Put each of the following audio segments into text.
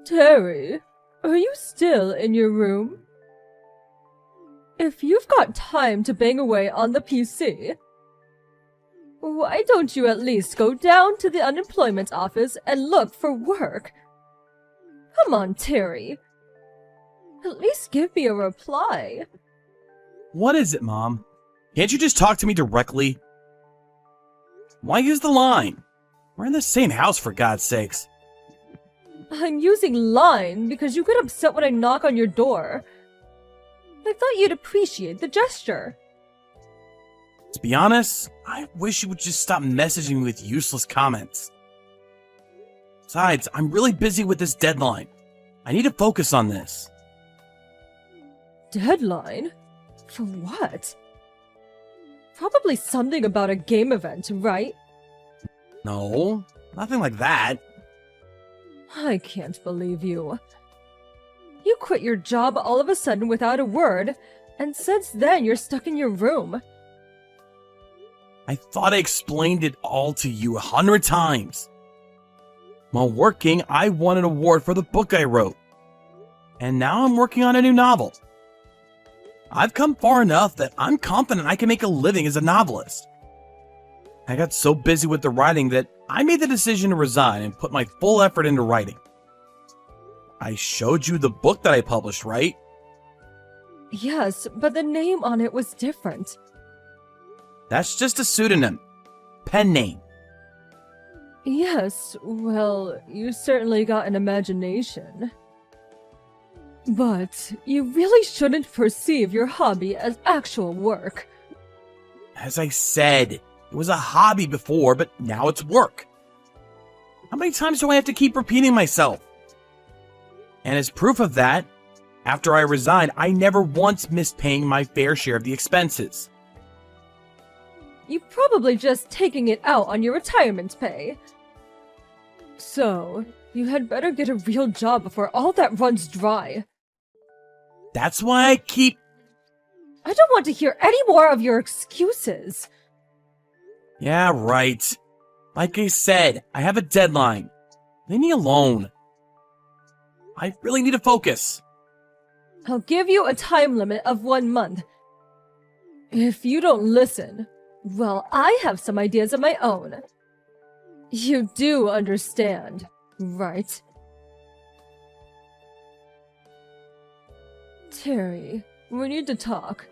Terry, are you still in your room? If you've got time to bang away on the PC, why don't you at least go down to the unemployment office and look for work? Come on, Terry. At least give me a reply. What is it, Mom? Can't you just talk to me directly? Why use the line? We're in the same house, for God's sakes. I'm using line because you get upset when I knock on your door. I thought you'd appreciate the gesture. To be honest, I wish you would just stop messaging me with useless comments. Besides, I'm really busy with this deadline. I need to focus on this. Deadline? For what? Probably something about a game event, right? No, nothing like that. I can't believe you. You quit your job all of a sudden without a word, and since then you're stuck in your room. I thought I explained it all to you 100 times. While working, I won an award for the book I wrote. And now I'm working on a new novel. I've come far enough that I'm confident I can make a living as a novelist. I got so busy with the writing that I made the decision to resign and put my full effort into writing. I showed you the book that I published, right? Yes, but the name on it was different. That's just a pseudonym. Pen name. Yes, well, you certainly got an imagination. But you really shouldn't perceive your hobby as actual work. As I said, it was a hobby before, but now it's work. How many times do I have to keep repeating myself? And as proof of that, after I resigned, I never once missed paying my fair share of the expenses. You're probably just taking it out on your retirement pay. So, you had better get a real job before all that runs dry. That's why I keep... I don't want to hear any more of your excuses. Yeah, right. Like I said, I have a deadline. Leave me alone. I really need to focus. I'll give you a time limit of 1 month. If you don't listen, well, I have some ideas of my own. You do understand, right? Terry, we need to talk.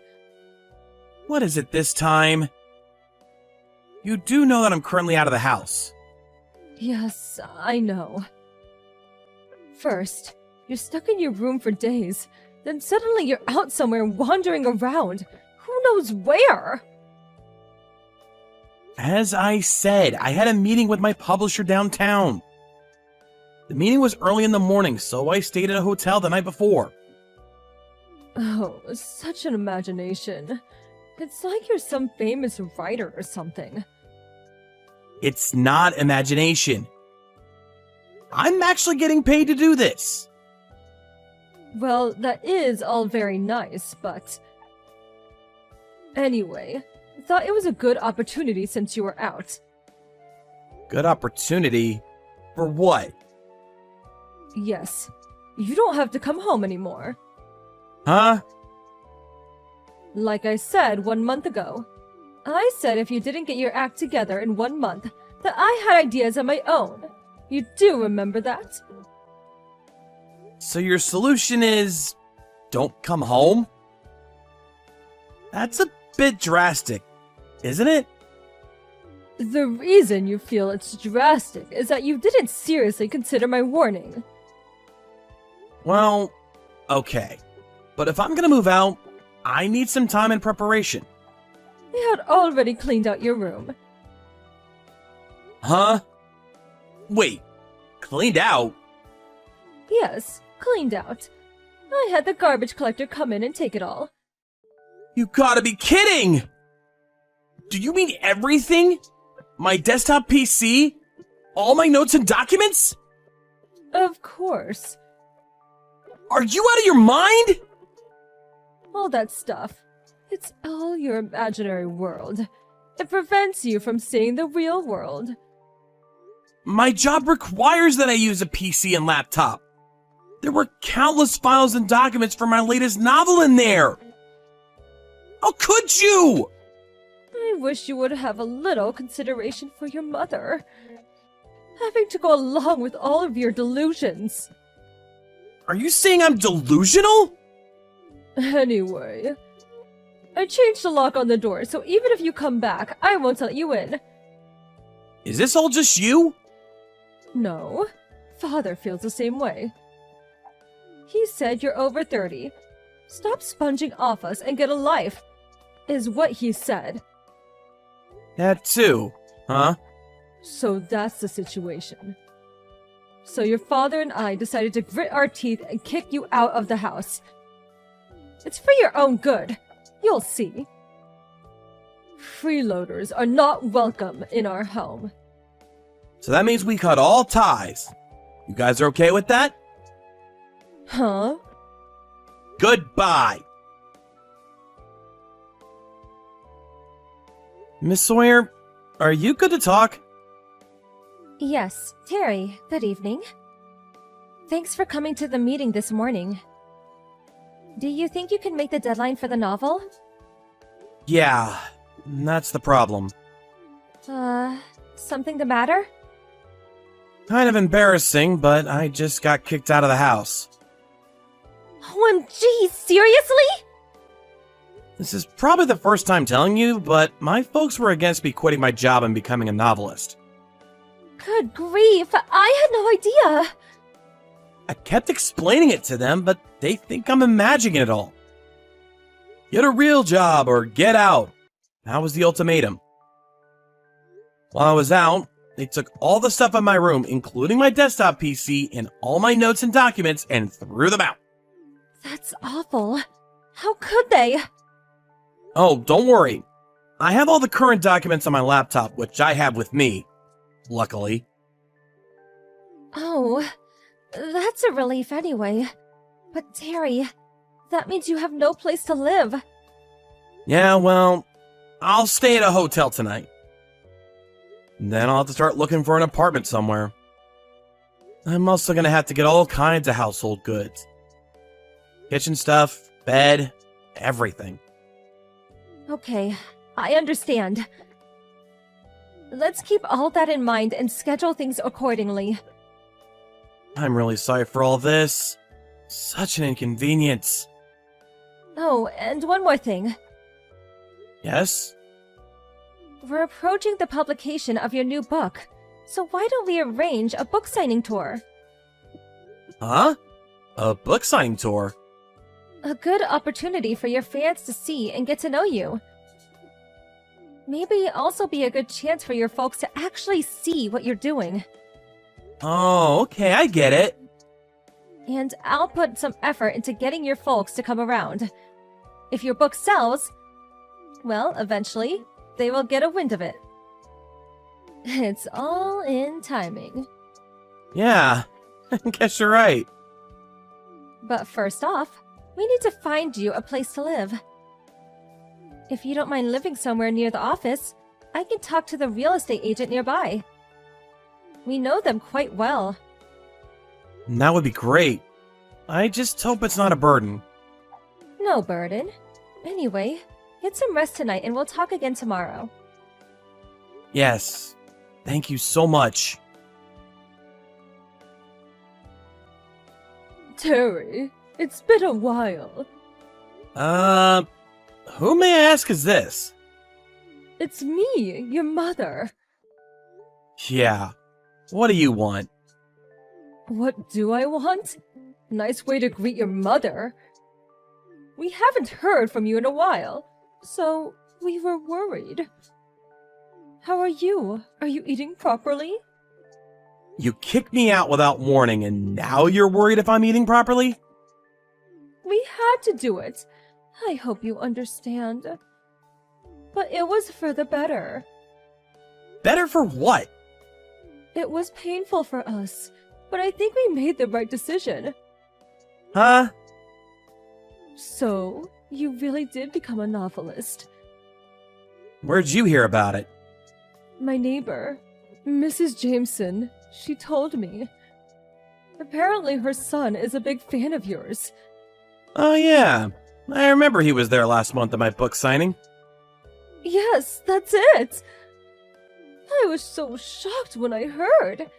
What is it this time? You do know that I'm currently out of the house. Yes, I know. First, you're stuck in your room for days, then suddenly you're out somewhere wandering around. Who knows where? As I said, I had a meeting with my publisher downtown. The meeting was early in the morning, so I stayed at a hotel the night before. Oh, such an imagination. It's like you're some famous writer or something. It's not imagination. I'm actually getting paid to do this. Well, that is all very nice, but... Anyway, I thought it was a good opportunity since you were out. Good opportunity? For what? Yes, you don't have to come home anymore. Huh? Like I said 1 month ago. I said if you didn't get your act together in 1 month, that I had ideas of my own. You do remember that? So your solution is... don't come home? That's a bit drastic, isn't it? The reason you feel it's drastic is that you didn't seriously consider my warning. Well, okay. But if I'm gonna move out, I need some time in preparation. I had already cleaned out your room. Huh? Wait, cleaned out? Yes, cleaned out. I had the garbage collector come in and take it all. You gotta be kidding! Do you mean everything? My desktop PC? All my notes and documents? Of course. Are you out of your mind? All that stuff. It's all your imaginary world. It prevents you from seeing the real world. My job requires that I use a PC and laptop. There were countless files and documents from my latest novel in there! How could you? I wish you would have a little consideration for your mother. Having to go along with all of your delusions. Are you saying I'm delusional? Anyway, I changed the lock on the door, so even if you come back, I won't let you in. Is this all just you? No, Father feels the same way. He said you're over 30. Stop sponging off us and get a life, is what he said. That too, huh? So that's the situation. So your father and I decided to grit our teeth and kick you out of the house. It's for your own good. You'll see. Freeloaders are not welcome in our home. So that means we cut all ties. You guys are okay with that? Huh? Goodbye. Miss Sawyer, are you good to talk? Yes, Terry, good evening. Thanks for coming to the meeting this morning. Do you think you can make the deadline for the novel? Yeah, that's the problem. Something the matter? Kind of embarrassing, but I just got kicked out of the house. OMG, seriously? This is probably the first time telling you, but my folks were against me quitting my job and becoming a novelist. Good grief, I had no idea. I kept explaining it to them, but they think I'm imagining it all. Get a real job or get out. That was the ultimatum. While I was out, they took all the stuff in my room, including my desktop PC and all my notes and documents, and threw them out. That's awful. How could they? Oh, don't worry. I have all the current documents on my laptop, which I have with me. Luckily. Oh, that's a relief anyway. But Terry, that means you have no place to live. Yeah, well, I'll stay at a hotel tonight. Then I'll have to start looking for an apartment somewhere. I'm also gonna have to get all kinds of household goods. Kitchen stuff, bed, everything. Okay, I understand. Let's keep all that in mind and schedule things accordingly. I'm really sorry for all this. Such an inconvenience. Oh, and one more thing. Yes? We're approaching the publication of your new book, so why don't we arrange a book signing tour? Huh? A book signing tour? A good opportunity for your fans to see and get to know you. Maybe also be a good chance for your folks to actually see what you're doing. Oh, okay, I get it. And I'll put some effort into getting your folks to come around. If your book sells, well, eventually, they will get a wind of it. It's all in timing. Yeah, I guess you're right. But first off, we need to find you a place to live. If you don't mind living somewhere near the office, I can talk to the real estate agent nearby. We know them quite well. That would be great. I just hope it's not a burden. No burden. Anyway, get some rest tonight and we'll talk again tomorrow. Yes, thank you so much. Terry, it's been a while. Who may I ask is this? It's me, your mother. Yeah, what do you want? What do I want? Nice way to greet your mother. We haven't heard from you in a while, so we were worried. How are you? Are you eating properly? You kicked me out without warning, and now you're worried if I'm eating properly? We had to do it. I hope you understand. But it was for the better. Better for what? It was painful for us, but I think we made the right decision. Huh? So, you really did become a novelist. Where'd you hear about it? My neighbor, Mrs. Jameson, she told me. Apparently her son is a big fan of yours. Oh yeah, I remember he was there last month at my book signing. Yes, that's it! I was so shocked when I heard.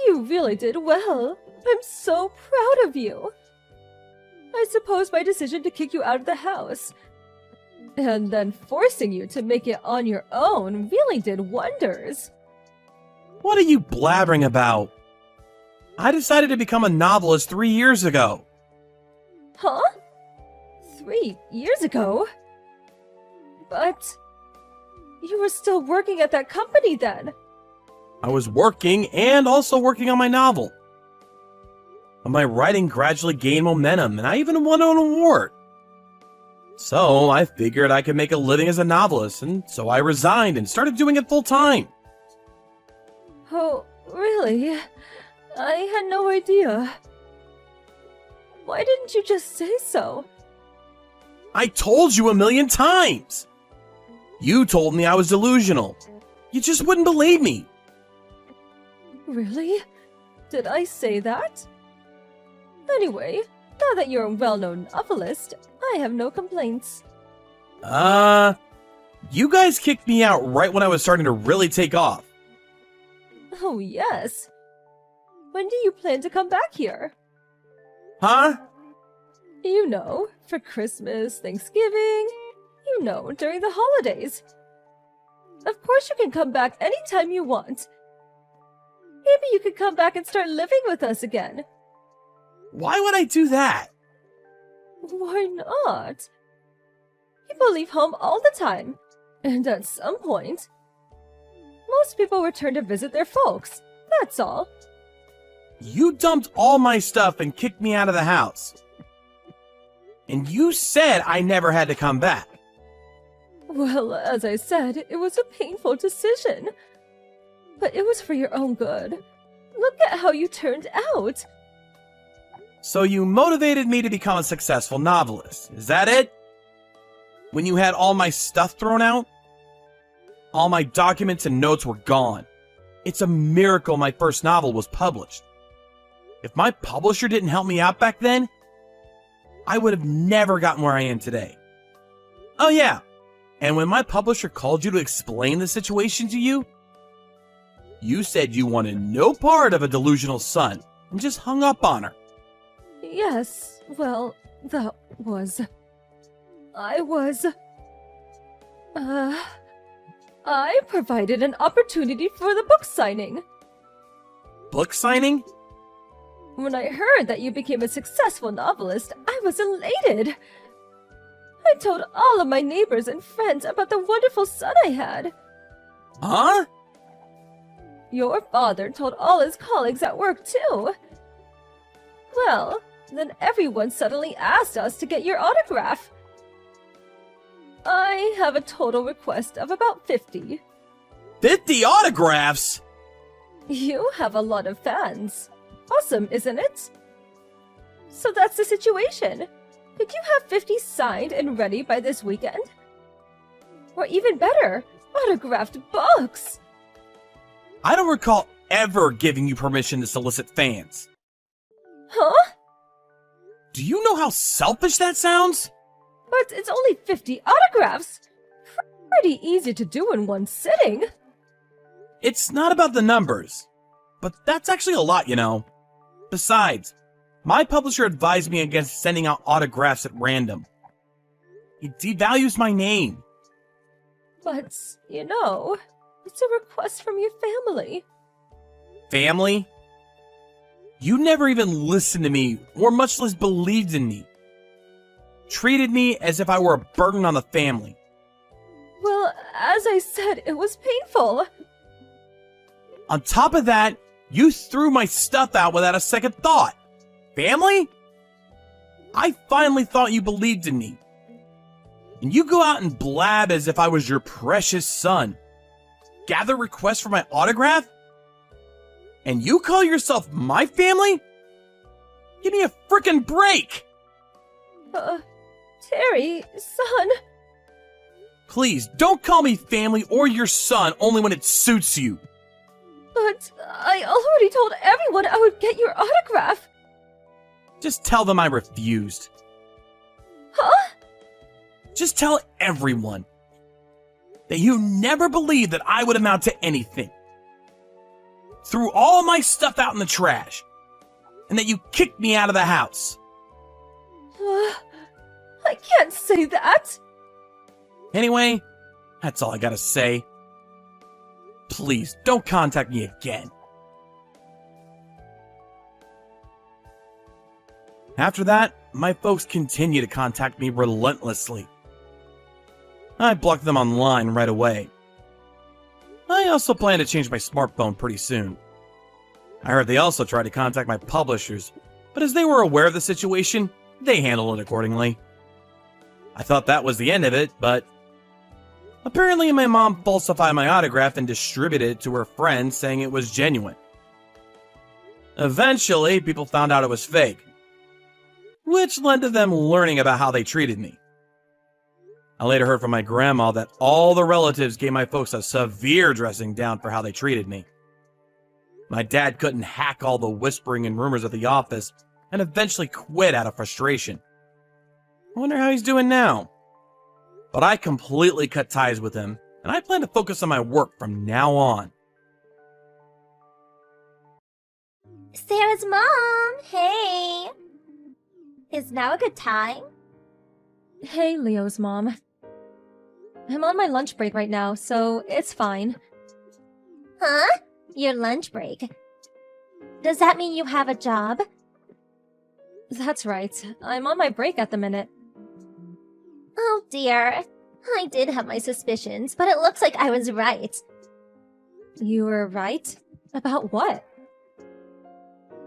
You really did well. I'm so proud of you. I suppose my decision to kick you out of the house, and then forcing you to make it on your own, really did wonders. What are you blabbering about? I decided to become a novelist 3 years ago. Huh? 3 years ago? But you were still working at that company then. I was working and also working on my novel. My writing gradually gained momentum, and I even won an award. So I figured I could make a living as a novelist, and so I resigned and started doing it full time. Oh, really? I had no idea. Why didn't you just say so? I told you 1,000,000 times! You told me I was delusional. You just wouldn't believe me. Really? Did I say that? Anyway, now that you're a well-known novelist, I have no complaints. You guys kicked me out right when I was starting to really take off. Oh, yes. When do you plan to come back here? Huh? You know, for Christmas, Thanksgiving, you know, during the holidays. Of course you can come back anytime you want. Maybe you could come back and start living with us again. Why would I do that? Why not? People leave home all the time, and at some point, most people return to visit their folks. That's all. You dumped all my stuff and kicked me out of the house. And you said I never had to come back. Well, as I said, it was a painful decision. But it was for your own good. Look at how you turned out. So you motivated me to become a successful novelist, is that it? When you had all my stuff thrown out? All my documents and notes were gone. It's a miracle my first novel was published. If my publisher didn't help me out back then, I would have never gotten where I am today. Oh yeah, and when my publisher called you to explain the situation to you, you said you wanted no part of a delusional son and just hung up on her. Yes, well, that was... I provided an opportunity for the book signing. Book signing? When I heard that you became a successful novelist, I was elated. I told all of my neighbors and friends about the wonderful son I had. Huh? Your father told all his colleagues at work, too. Well, then everyone suddenly asked us to get your autograph. I have a total request of about 50. 50 autographs? You have a lot of fans. Awesome, isn't it? So that's the situation. Could you have 50 signed and ready by this weekend? Or even better, autographed books! I don't recall ever giving you permission to solicit fans. Huh? Do you know how selfish that sounds? But it's only 50 autographs! Pretty easy to do in one sitting. It's not about the numbers, but that's actually a lot, you know. Besides, my publisher advised me against sending out autographs at random. It devalues my name. But, you know, it's a request from your family. Family? You never even listened to me, or much less believed in me. Treated me as if I were a burden on the family. Well, as I said, it was painful. On top of that, you threw my stuff out without a second thought. Family? I finally thought you believed in me. And you go out and blab as if I was your precious son. Gather requests for my autograph? And you call yourself my family? Give me a frickin' break! Terry, son... Please, don't call me family or your son only when it suits you. But I already told everyone I would get your autograph. Just tell them I refused. Huh? Just tell everyone that you never believed that I would amount to anything. Threw all my stuff out in the trash. And that you kicked me out of the house. I can't say that. Anyway, that's all I gotta say. Please, don't contact me again. After that, my folks continue to contact me relentlessly. I blocked them online right away. I also plan to change my smartphone pretty soon. I heard they also tried to contact my publishers, but as they were aware of the situation, they handled it accordingly. I thought that was the end of it, but apparently my mom falsified my autograph and distributed it to her friends saying it was genuine. Eventually, people found out it was fake, which led to them learning about how they treated me. I later heard from my grandma that all the relatives gave my folks a severe dressing down for how they treated me. My dad couldn't hack all the whispering and rumors at the office and eventually quit out of frustration. I wonder how he's doing now. But I completely cut ties with him, and I plan to focus on my work from now on. Sarah's mom! Hey! Is now a good time? Hey, Leo's mom. I'm on my lunch break right now, so it's fine. Huh? Your lunch break? Does that mean you have a job? That's right. I'm on my break at the minute. Oh dear. I did have my suspicions, but it looks like I was right. You were right? About what?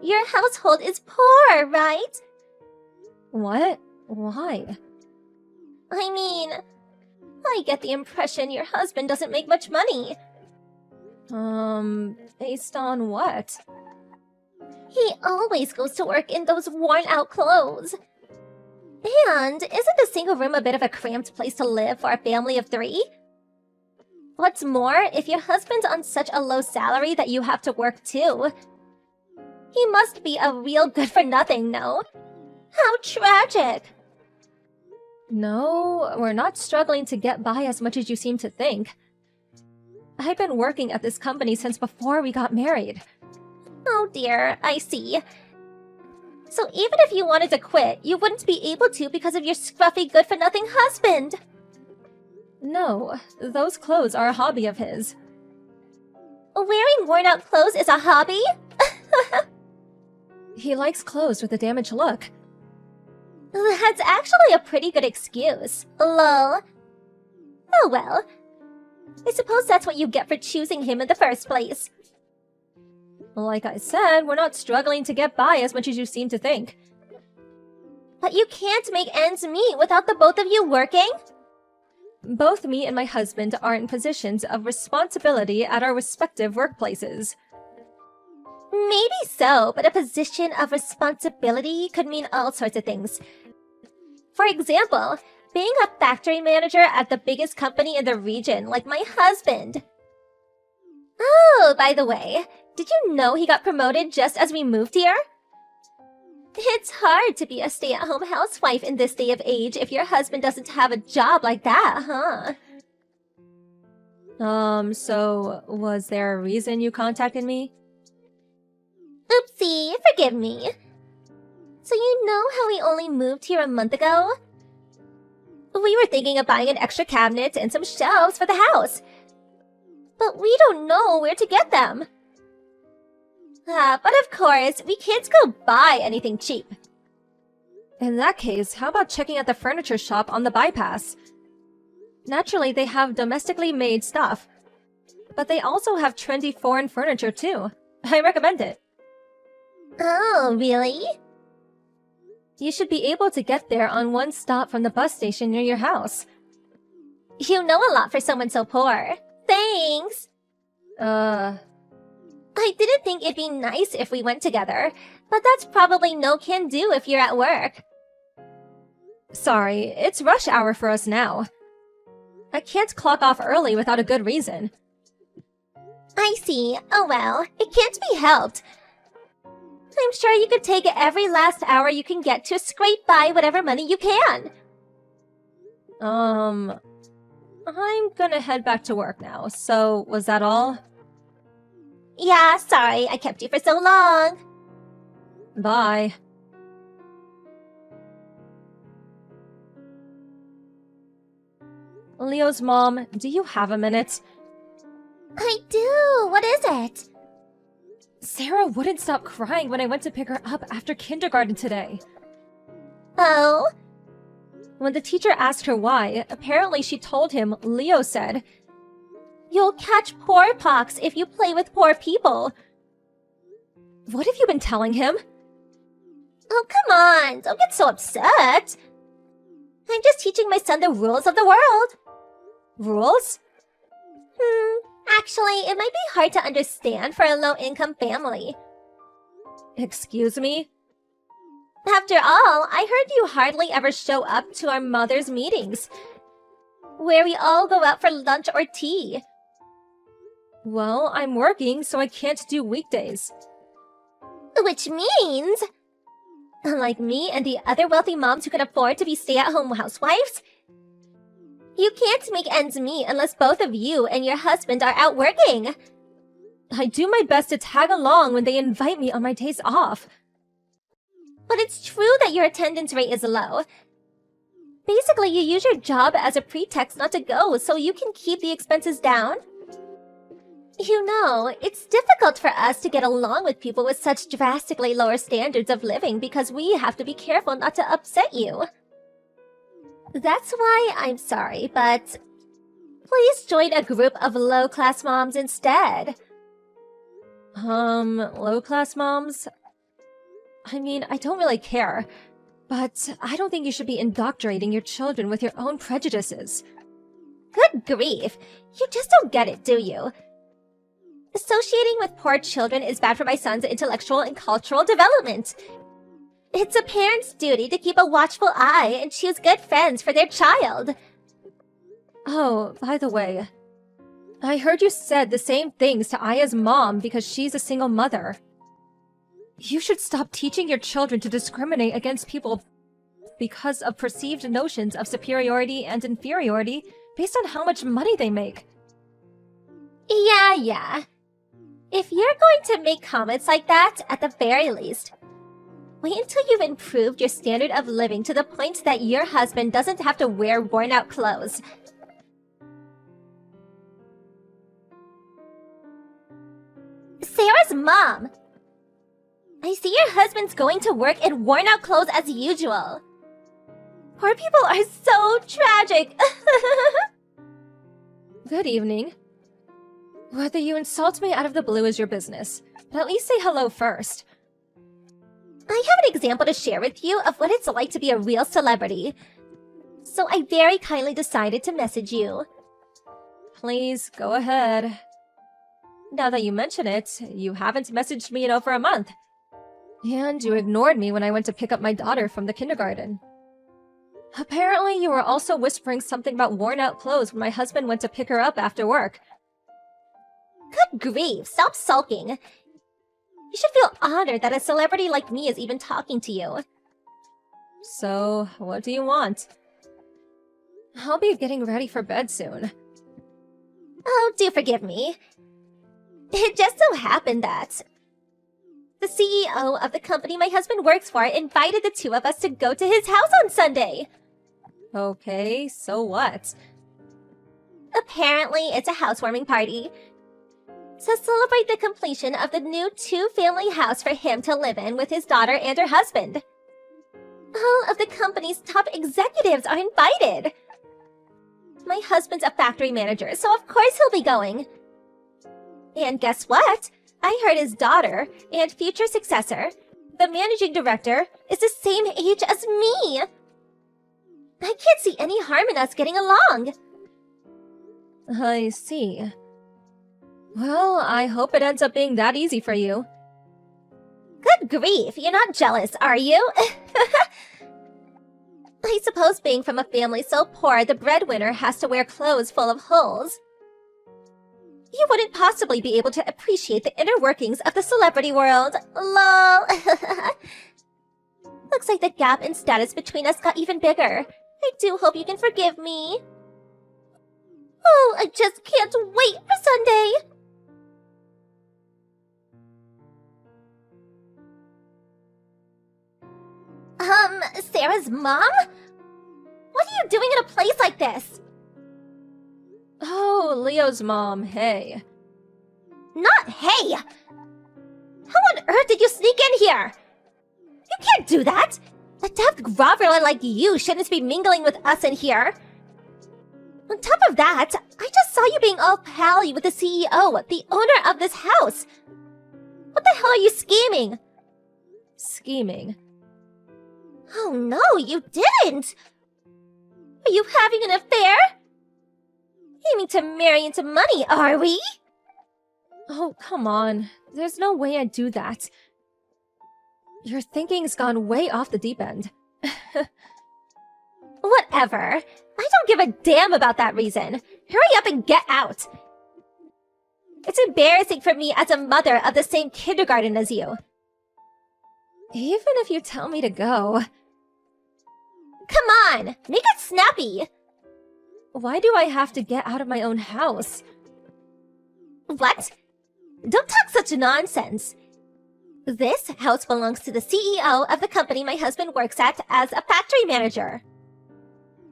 Your household is poor, right? What? Why? I mean, I get the impression your husband doesn't make much money. Based on what? He always goes to work in those worn-out clothes. And isn't a single room a bit of a cramped place to live for a family of 3? What's more, if your husband's on such a low salary that you have to work too, he must be a real good-for-nothing, no? How tragic! No, we're not struggling to get by as much as you seem to think. I've been working at this company since before we got married. Oh dear, I see. So even if you wanted to quit, you wouldn't be able to because of your scruffy good-for-nothing husband! No, those clothes are a hobby of his. Wearing worn-out clothes is a hobby? He likes clothes with a damaged look. That's actually a pretty good excuse. Lol. Oh well. I suppose that's what you get for choosing him in the first place. Like I said, we're not struggling to get by as much as you seem to think. But you can't make ends meet without the both of you working? Both me and my husband are in positions of responsibility at our respective workplaces. Maybe so, but a position of responsibility could mean all sorts of things. For example, being a factory manager at the biggest company in the region, like my husband. Oh, by the way, did you know he got promoted just as we moved here? It's hard to be a stay-at-home housewife in this day of age if your husband doesn't have a job like that, huh? So was there a reason you contacted me? Oopsie, forgive me. So you know how we only moved here a month ago? We were thinking of buying an extra cabinet and some shelves for the house. But we don't know where to get them. But of course, we can't go buy anything cheap. In that case, how about checking out the furniture shop on the bypass? Naturally, they have domestically made stuff. But they also have trendy foreign furniture too. I recommend it. Oh, really? You should be able to get there on one stop from the bus station near your house. You know a lot for someone so poor. Thanks! I didn't think it'd be nice if we went together, but that's probably no can do if you're at work. Sorry, it's rush hour for us now. I can't clock off early without a good reason. I see. Oh well, it can't be helped. I'm sure you could take every last hour you can get to scrape by whatever money you can. I'm gonna head back to work now, so was that all? Yeah, sorry, I kept you for so long. Bye. Leo's mom, do you have a minute? I do. What is it? Sarah wouldn't stop crying when I went to pick her up after kindergarten today. Oh? When the teacher asked her why, apparently she told him Leo said, You'll catch pox if you play with poor people. What have you been telling him? Oh, come on. Don't get so upset. I'm just teaching my son the rules of the world. Rules? Actually, it might be hard to understand for a low-income family. Excuse me? After all, I heard you hardly ever show up to our mother's meetings, where we all go out for lunch or tea. Well, I'm working, so I can't do weekdays. Which means, unlike me and the other wealthy moms who can afford to be stay-at-home housewives, you can't make ends meet unless both of you and your husband are out working. I do my best to tag along when they invite me on my days off. But it's true that your attendance rate is low. Basically, you use your job as a pretext not to go so you can keep the expenses down. You know, it's difficult for us to get along with people with such drastically lower standards of living because we have to be careful not to upset you. That's why I'm sorry, but please join a group of low-class moms instead. Low-class moms? I mean, I don't really care, but I don't think you should be indoctrinating your children with your own prejudices. Good grief, you just don't get it, do you? Associating with poor children is bad for my son's intellectual and cultural development. It's a parent's duty to keep a watchful eye and choose good friends for their child. Oh, by the way, I heard you said the same things to Aya's mom because she's a single mother. You should stop teaching your children to discriminate against people because of perceived notions of superiority and inferiority based on how much money they make. Yeah. If you're going to make comments like that, at the very least, wait until you've improved your standard of living to the point that your husband doesn't have to wear worn-out clothes. Sarah's mom! I see your husband's going to work in worn-out clothes as usual. Poor people are so tragic. Good evening. Whether you insult me out of the blue is your business, but at least say hello first. I have an example to share with you of what it's like to be a real celebrity. So I very kindly decided to message you. Please, go ahead. Now that you mention it, you haven't messaged me in over a month. And you ignored me when I went to pick up my daughter from the kindergarten. Apparently, you were also whispering something about worn-out clothes when my husband went to pick her up after work. Good grief, stop sulking. You should feel honored that a celebrity like me is even talking to you. So, what do you want? I'll be getting ready for bed soon. Oh, do forgive me. It just so happened that the CEO of the company my husband works for invited the two of us to go to his house on Sunday. Okay, so what? Apparently, it's a housewarming party to celebrate the completion of the new two-family house for him to live in with his daughter and her husband. All of the company's top executives are invited. My husband's a factory manager, so of course he'll be going. And guess what? I heard his daughter and future successor, the managing director, is the same age as me. I can't see any harm in us getting along. I see. Well, I hope it ends up being that easy for you. Good grief, you're not jealous, are you? I suppose being from a family so poor the breadwinner has to wear clothes full of holes. You wouldn't possibly be able to appreciate the inner workings of the celebrity world. Lol. Looks like the gap in status between us got even bigger. I do hope you can forgive me. Oh, I just can't wait for Sunday. Sarah's mom? What are you doing in a place like this? Oh, Leo's mom, hey. Not hey! How on earth did you sneak in here? You can't do that! A daft groveler like you shouldn't be mingling with us in here. On top of that, I just saw you being all pally with the CEO, the owner of this house. What the hell are you scheming? Scheming. Oh no, you didn't! Are you having an affair? Aiming to marry into money, are we? Oh, come on. There's no way I'd do that. Your thinking's gone way off the deep end. Whatever. I don't give a damn about that reason. Hurry up and get out. It's embarrassing for me as a mother of the same kindergarten as you. Even if you tell me to go. Come on, make it snappy. Why do I have to get out of my own house? What? Don't talk such nonsense. This house belongs to the CEO of the company my husband works at as a factory manager.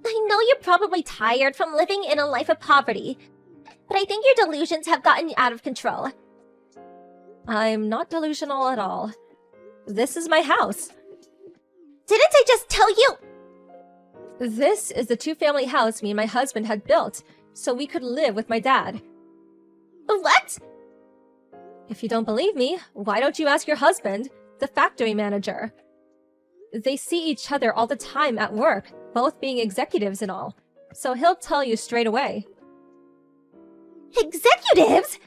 I know you're probably tired from living in a life of poverty, but I think your delusions have gotten you out of control. I'm not delusional at all. This is my house. Didn't I just tell you? This is the two-family house me and my husband had built, so we could live with my dad. What? If you don't believe me, why don't you ask your husband, the factory manager? They see each other all the time at work, both being executives and all, so he'll tell you straight away. Executives?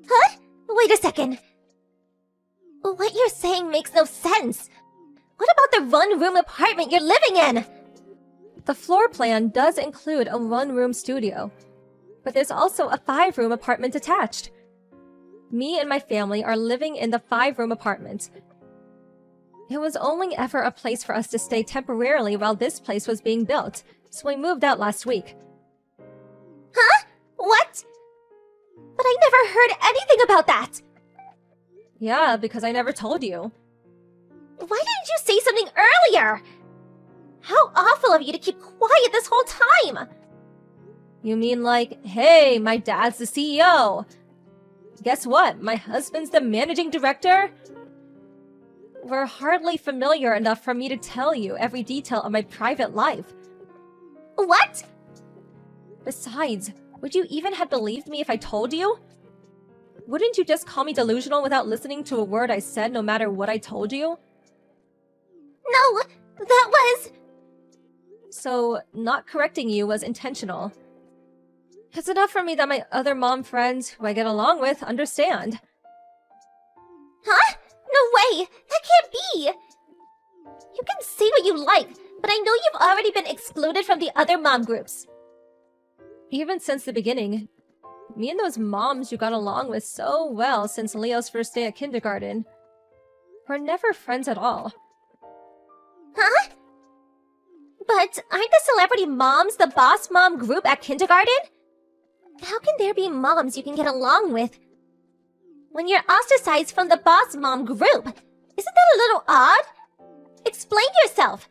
Huh? Wait a second. What you're saying makes no sense. What about the one-room apartment you're living in? The floor plan does include a one-room studio, but there's also a 5-room apartment attached. Me and my family are living in the 5-room apartment. It was only ever a place for us to stay temporarily while this place was being built, so we moved out last week. Huh? What? But I never heard anything about that! Yeah, because I never told you. Why didn't you say something earlier? How awful of you to keep quiet this whole time! You mean like, hey, my dad's the CEO. Guess what? My husband's the managing director? We're hardly familiar enough for me to tell you every detail of my private life. What? Besides, would you even have believed me if I told you? Wouldn't you just call me delusional without listening to a word I said no matter what I told you? No, that was... So, not correcting you was intentional. It's enough for me that my other mom friends, who I get along with, understand. Huh? No way! That can't be! You can say what you like, but I know you've already been excluded from the other mom groups. Even since the beginning, me and those moms you got along with so well since Leo's first day at kindergarten were never friends at all. Huh? But aren't the celebrity moms the boss mom group at kindergarten? How can there be moms you can get along with when you're ostracized from the boss mom group? Isn't that a little odd? Explain yourself!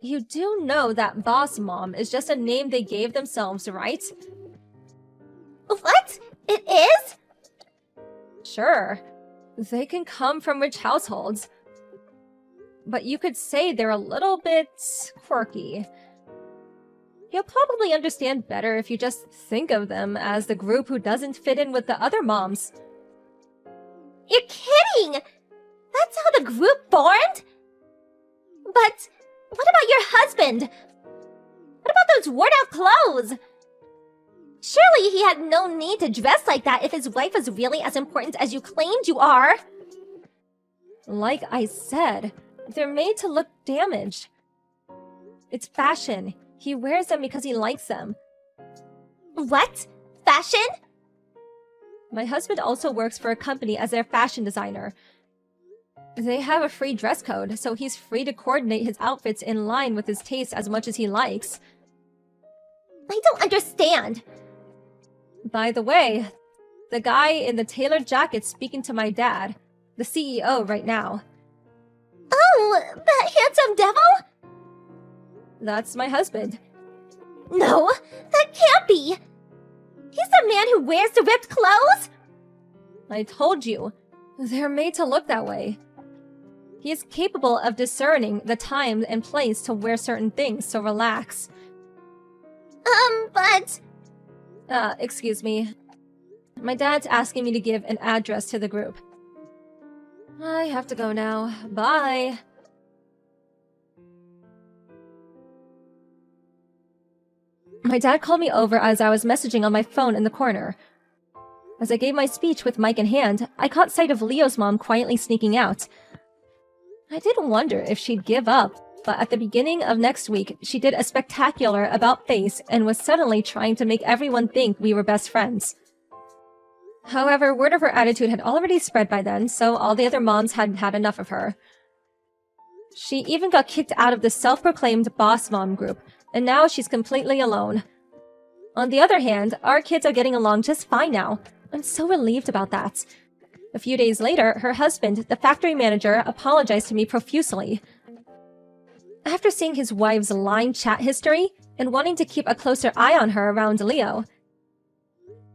You do know that boss mom is just a name they gave themselves, right? What? It is? Sure. They can come from rich households. But you could say they're a little bit quirky. You'll probably understand better if you just think of them as the group who doesn't fit in with the other moms. You're kidding! That's how the group formed? But what about your husband? What about those worn-out clothes? Surely he had no need to dress like that if his wife was really as important as you claimed you are. Like I said, they're made to look damaged. It's fashion. He wears them because he likes them. What? Fashion? My husband also works for a company as their fashion designer. They have a free dress code, so he's free to coordinate his outfits in line with his taste as much as he likes. I don't understand. By the way, the guy in the tailored jacket's speaking to my dad, the CEO, right now. Oh, that handsome devil? That's my husband. No, that can't be. He's the man who wears the ripped clothes? I told you, they're made to look that way. He is capable of discerning the time and place to wear certain things, so relax. But... Excuse me. My dad's asking me to give an address to the group. I have to go now. Bye. My dad called me over as I was messaging on my phone in the corner. As I gave my speech with mic in hand, I caught sight of Leo's mom quietly sneaking out. I did wonder if she'd give up, but at the beginning of next week, she did a spectacular about-face and was suddenly trying to make everyone think we were best friends. However, word of her attitude had already spread by then, so all the other moms had had enough of her. She even got kicked out of the self-proclaimed boss mom group, and now she's completely alone. On the other hand, our kids are getting along just fine now. I'm so relieved about that. A few days later, her husband, the factory manager, apologized to me profusely. After seeing his wife's line chat history and wanting to keep a closer eye on her around Leo,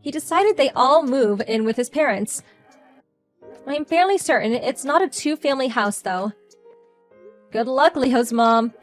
he decided they all move in with his parents. I'm fairly certain it's not a two-family house, though. Good luck, Leo's mom.